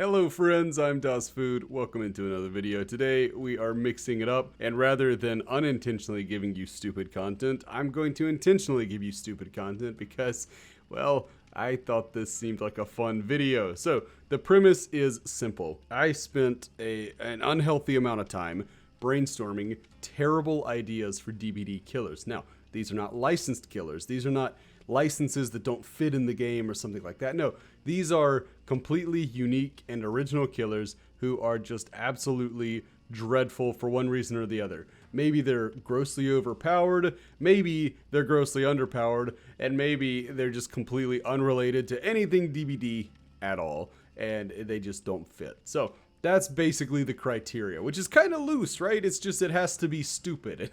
Hello friends, I'm Das Food. Welcome into another video. Today we are mixing it up, and rather than unintentionally giving you stupid content, I'm going to intentionally give you stupid content because, well, I thought this seemed like a fun video. So the premise is simple. I spent an unhealthy amount of time brainstorming terrible ideas for DBD killers. Now, these are not licensed killers. These are not licenses that don't fit in the game or something like that. No, these are completely unique and original killers who are just absolutely dreadful for one reason or the other. Maybe they're grossly overpowered, maybe they're grossly underpowered, and maybe they're just completely unrelated to anything DBD at all, and they just don't fit. So that's basically the criteria, which is kind of loose, right? It's just it has to be stupid.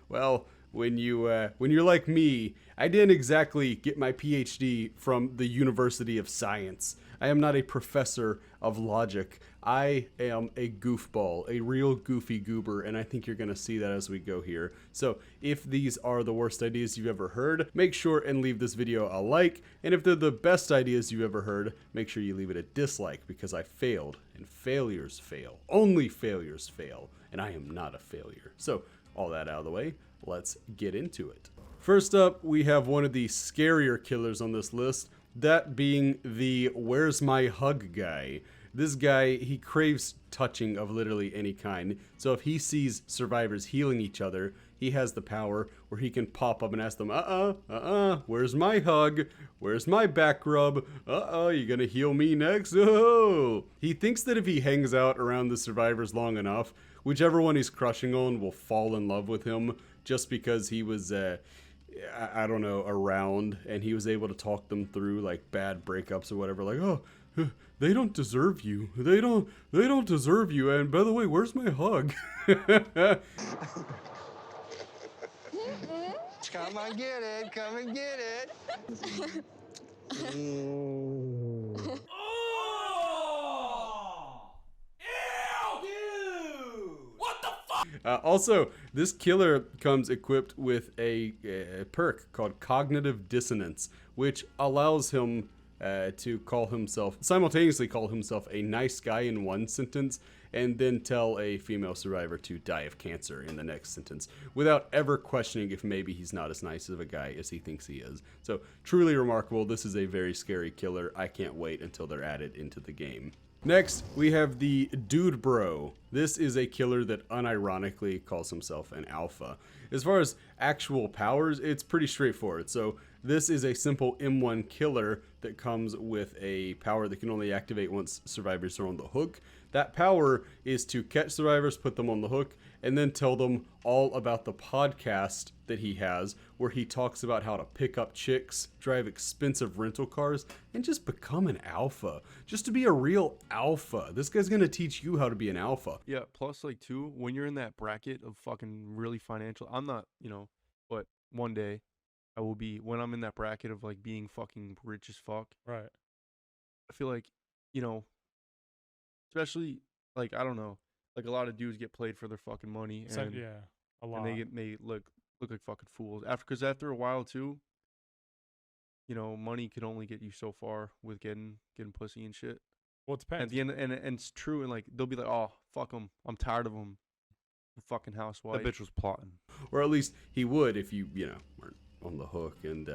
Well, when you're like me, I didn't exactly get my PhD from the University of Science. I am not a professor of logic. I am a goofball, a real goofy goober, and I think you're gonna see that as we go here. So if these are the worst ideas you've ever heard, make sure and leave this video a like, and if they're the best ideas you've ever heard, make sure you leave it a dislike, because I failed, and failures fail. Only failures fail, and I am not a failure. So all that out of the way, let's get into it. First up, we have one of the scarier killers on this list, that being the "Where's My Hug" guy. This guy, he craves touching of literally any kind, so if he sees survivors healing each other, he has the power where he can pop up and ask them, where's my hug? Where's my back rub? You gonna heal me next? Oh! He thinks that if he hangs out around the survivors long enough, whichever one he's crushing on will fall in love with him just because he was, I don't know, around, and he was able to talk them through like bad breakups or whatever, like, oh, they don't deserve you. They don't deserve you. And by the way, where's my hug? Come on, get it. Come and get it. Also, this killer comes equipped with a perk called Cognitive Dissonance, which allows him to simultaneously call himself a nice guy in one sentence, and then tell a female survivor to die of cancer in the next sentence, without ever questioning if maybe he's not as nice of a guy as he thinks he is. So, truly remarkable. This is a very scary killer. I can't wait until they're added into the game. Next, we have the Dude Bro. This is a killer that unironically calls himself an alpha. As far as actual powers, it's pretty straightforward. So this is a simple M1 killer that comes with a power that can only activate once survivors are on the hook. That power is to catch survivors, put them on the hook, and then tell them all about the podcast that he has, where he talks about how to pick up chicks, drive expensive rental cars, and just become an alpha. Just to be a real alpha. This guy's gonna teach you how to be an alpha. Yeah, plus like too, when you're in that bracket of fucking really financial, I'm not, but one day I will be, when I'm in that bracket of like being fucking rich as fuck. Right. I feel like, especially like, I don't know, like a lot of dudes get played for their fucking money, and So, yeah, a lot. and they get made look like fucking fools because after a while too, money could only get you so far with getting pussy and shit. Well, it depends. At the end, and it's true, and like they'll be like, oh fuck them, I'm tired of them, the fucking housewife. That bitch was plotting. Or at least he would if you weren't on the hook, and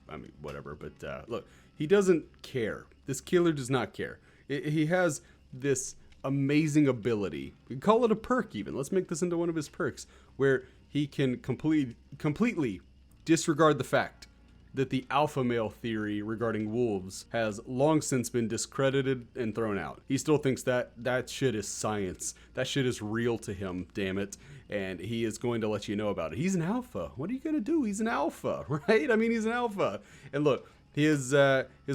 I mean, whatever. But look, he doesn't care. This killer does not care. He has this amazing ability. We call it a perk even. Let's make this into one of his perks, where he can completely disregard the fact that the alpha male theory regarding wolves has long since been discredited and thrown out. He still thinks that shit is science. That shit is real to him, damn it. And he is going to let you know about it. He's an alpha. What are you going to do? He's an alpha, right? I mean, he's an alpha. And look, his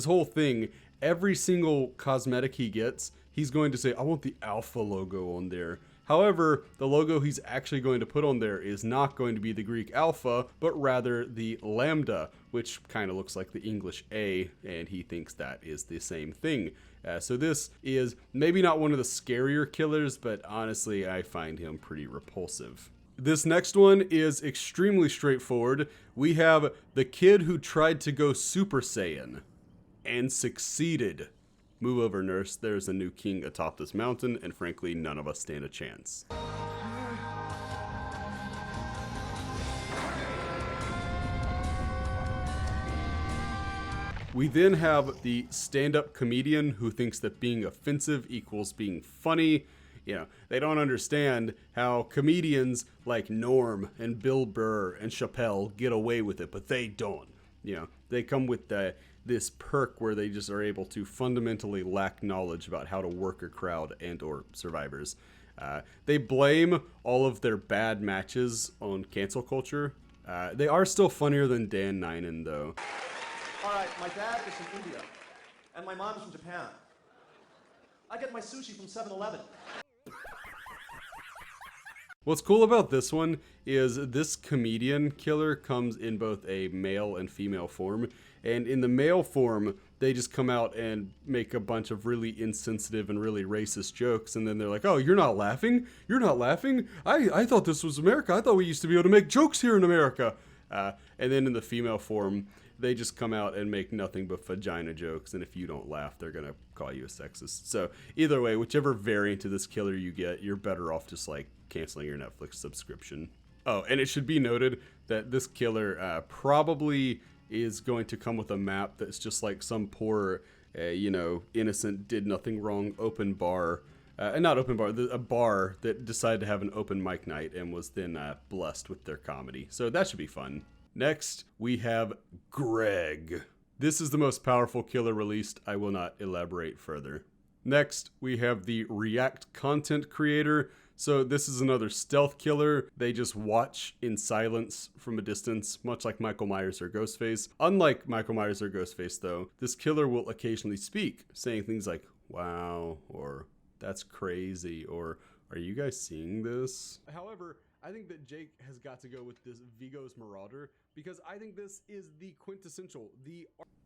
whole thing, every single cosmetic he gets, he's going to say, I want the alpha logo on there. However, the logo he's actually going to put on there is not going to be the Greek alpha, but rather the lambda, which kind of looks like the English A, and he thinks that is the same thing. So this is maybe not one of the scarier killers, but honestly, I find him pretty repulsive. This next one is extremely straightforward. We have the kid who tried to go Super Saiyan and succeeded. Move over, nurse. There's a new king atop this mountain, and frankly, none of us stand a chance. We then have the stand-up comedian who thinks that being offensive equals being funny. You know, they don't understand how comedians like Norm and Bill Burr and Chappelle get away with it, but they don't. You know, they come with this perk where they just are able to fundamentally lack knowledge about how to work a crowd and or survivors. They blame all of their bad matches on cancel culture. They are still funnier than Dan Ninen, though. All right, my dad is from India, and my mom is from Japan. I get my sushi from 7-Eleven. What's cool about this one is this comedian killer comes in both a male and female form, and in the male form, they just come out and make a bunch of really insensitive and really racist jokes, and then they're like, oh, you're not laughing? You're not laughing? I thought this was America. I thought we used to be able to make jokes here in America. And then in the female form, they just come out and make nothing but vagina jokes, and if you don't laugh, they're gonna call you a sexist. So either way, whichever variant of this killer you get, you're better off just like canceling your Netflix subscription. Oh, and it should be noted that this killer probably is going to come with a map that's just like some poor, innocent, did nothing wrong open bar. Not open bar, a bar that decided to have an open mic night and was then blessed with their comedy. So that should be fun. Next, we have Greg. This is the most powerful killer released. I will not elaborate further. Next, we have the React content creator. So this is another stealth killer. They just watch in silence from a distance, much like Michael Myers or Ghostface. Unlike Michael Myers or Ghostface, though, this killer will occasionally speak, saying things like, wow, or that's crazy, or are you guys seeing this? However, I think that Jake has got to go with this Vigo's Marauder because I think this is the quintessential,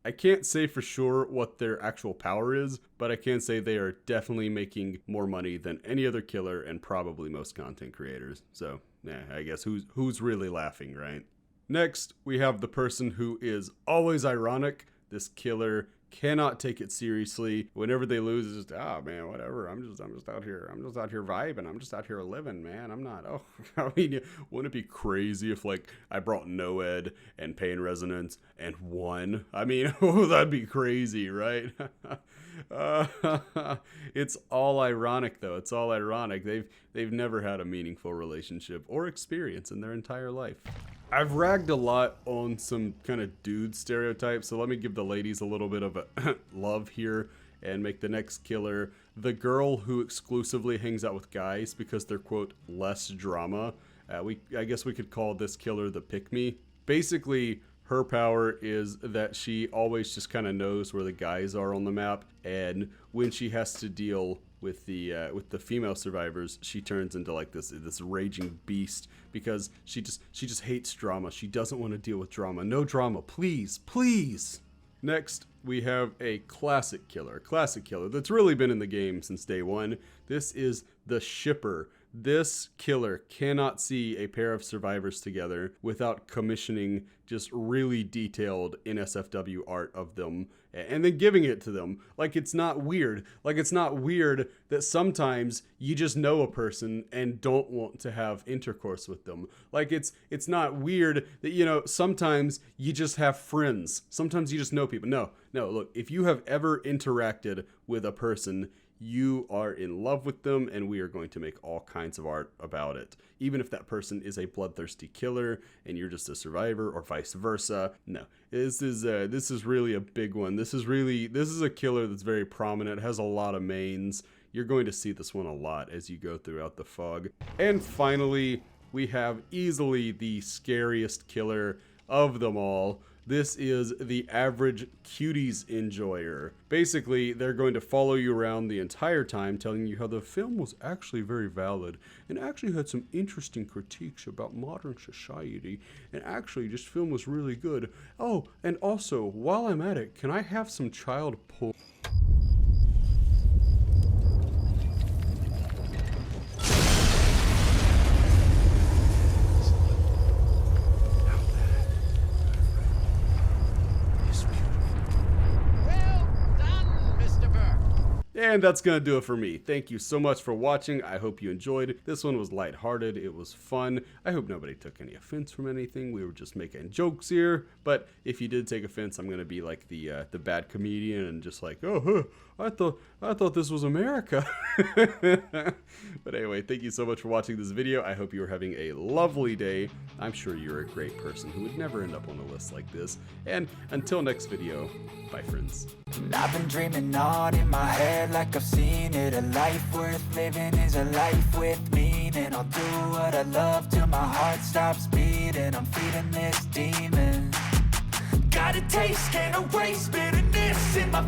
I can't say for sure what their actual power is, but I can say they are definitely making more money than any other killer and probably most content creators. So, yeah, I guess who's really laughing, right? Next, we have the person who is always ironic. This killer cannot take it seriously. Whenever they lose, it's just, oh man, whatever. I'm just out here. I'm just out here vibing. I'm just out here living, man. I'm not. Oh, I mean, wouldn't it be crazy if like I brought Noed and Pain Resonance and won? I mean, oh, that'd be crazy, right? It's all ironic though. It's all ironic. They've never had a meaningful relationship or experience in their entire life. I've ragged a lot on some kind of dude stereotypes, so let me give the ladies a little bit of a love here and make the next killer the girl who exclusively hangs out with guys because they're, quote, less drama. I guess we could call this killer the pick-me. Basically, her power is that she always just kind of knows where the guys are on the map, and when she has to deal with the female survivors, she turns into like this raging beast because she just hates drama. She doesn't want to deal with drama. No drama, please, please. Next, we have a classic killer that's really been in the game since day one. This is the Shipper. This killer cannot see a pair of survivors together without commissioning just really detailed NSFW art of them and then giving it to them. Like, it's not weird. Like, it's not weird that sometimes you just know a person and don't want to have intercourse with them. Like, it's not weird that, sometimes you just have friends. Sometimes you just know people. No, look, if you have ever interacted with a person, you are in love with them, and we are going to make all kinds of art about it. Even if that person is a bloodthirsty killer and you're just a survivor, or vice versa. No, this is really a big one. This is a killer that's very prominent, has a lot of mains. You're going to see this one a lot as you go throughout the fog. And finally, we have easily the scariest killer of them all. This is the Average Cuties enjoyer. Basically, they're going to follow you around the entire time, telling you how the film was actually very valid and actually had some interesting critiques about modern society, and actually this film was really good. Oh, and also, while I'm at it, can I have some child porn? Well done, Mr. Burke. And that's gonna do it for me. Thank you so much for watching. I hope you enjoyed. This one was lighthearted. It was fun. I hope nobody took any offense from anything. We were just making jokes here. But if you did take offense, I'm gonna be like the bad comedian and just like, oh, I thought this was America. But anyway, thank you so much for watching this video. I hope you are having a lovely day. I'm sure you're a great person who would never end up on a list like this. And until next video, bye friends. I've been dreaming on in my head like I've seen it. A life worth living is a life with meaning. I'll do what I love till my heart stops beating. I'm feeding this demon. Got a taste, can't erase bitterness in my